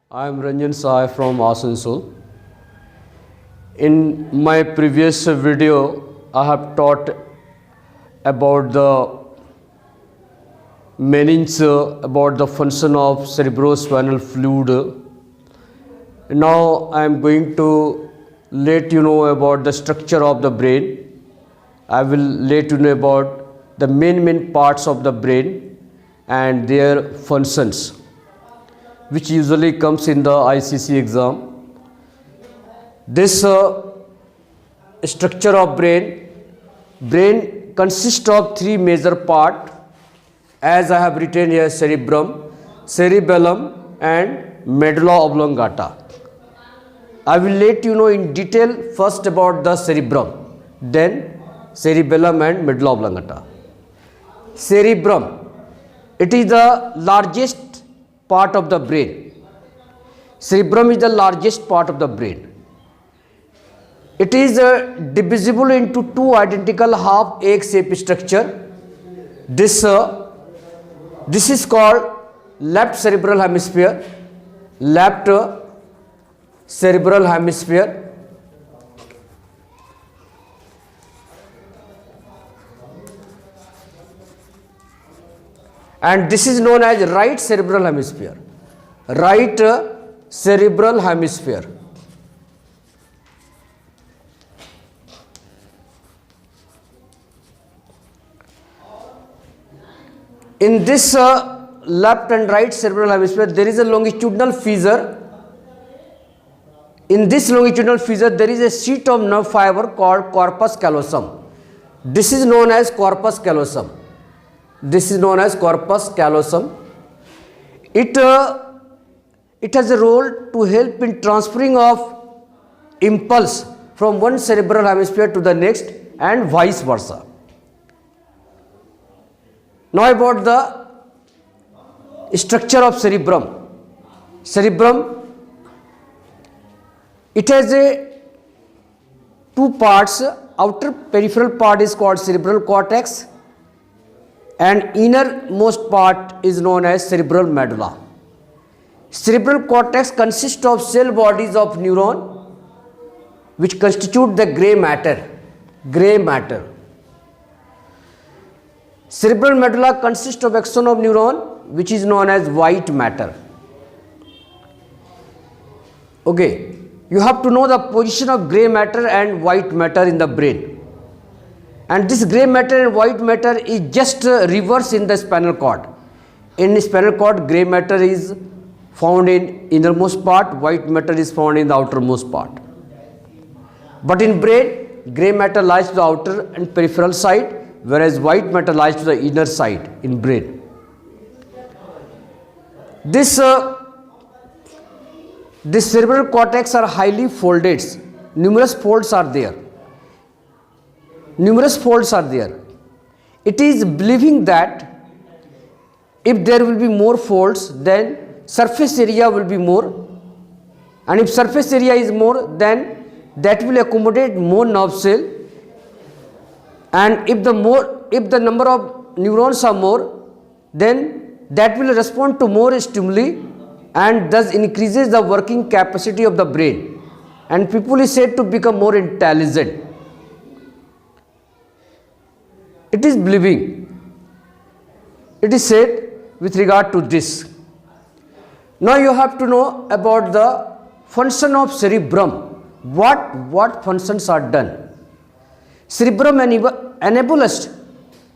I am Ranjan Sahay from Asansol. In my previous video, I have taught about the meanings about the function of cerebrospinal fluid. Now I am going to let you know about the structure of the brain. I will let you know about the main parts of the brain and their functions, which usually comes in the ICC exam. This structure of brain consists of three major parts, as I have written here: cerebrum, cerebellum and medulla oblongata. I will let you know in detail first about the cerebrum, then cerebellum and medulla oblongata. Cerebrum, it is the largest part of the brain. Cerebrum is the largest part of the brain. It is divisible into two identical half egg-shaped structure. This is called left cerebral hemisphere. Left cerebral hemisphere. And this is known as right cerebral hemisphere. Right cerebral hemisphere. In this left and right cerebral hemisphere, there is a longitudinal fissure. In this longitudinal fissure, there is a sheet of nerve fiber called corpus callosum. This is known as corpus callosum. This is known as corpus callosum. It has a role to help in transferring of impulse from one cerebral hemisphere to the next and vice versa. Now about the structure of cerebrum. Cerebrum, it has two parts. Outer peripheral part is called cerebral cortex and innermost part is known as cerebral medulla. Cerebral cortex consists of cell bodies of neuron which constitute the grey matter. Grey matter. Cerebral medulla consists of axon of neuron which is known as white matter. Okay, you have to know the position of grey matter and white matter in the brain. And this grey matter and white matter is just reverse in the spinal cord. In the spinal cord, grey matter is found in innermost part, white matter is found in the outermost part. But in brain, grey matter lies to the outer and peripheral side, whereas white matter lies to the inner side in brain. This cerebral cortex are highly folded. Numerous folds are there. Numerous folds are there. It is believing that if there will be more folds, then surface area will be more, and if surface area is more, then that will accommodate more nerve cell, and if the number of neurons are more, then that will respond to more stimuli and thus increases the working capacity of the brain, and people is said to become more intelligent. It is believing. It is said with regard to this. Now you have to know about the function of cerebrum. What functions are done? Cerebrum enable us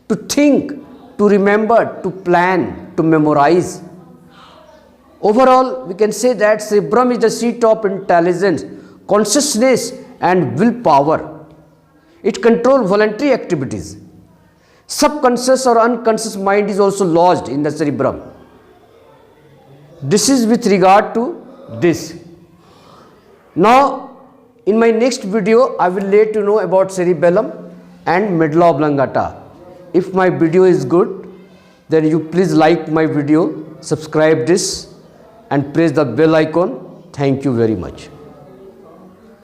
to think, to remember, to plan, to memorize. Overall, we can say that cerebrum is the seat of intelligence, consciousness and willpower. It controls voluntary activities. Subconscious or unconscious mind is also lodged in the cerebrum. This is with regard to this. Now, in my next video, I will let you know about cerebellum and medulla oblongata. If my video is good, then you please like my video, subscribe this and press the bell icon. Thank you very much.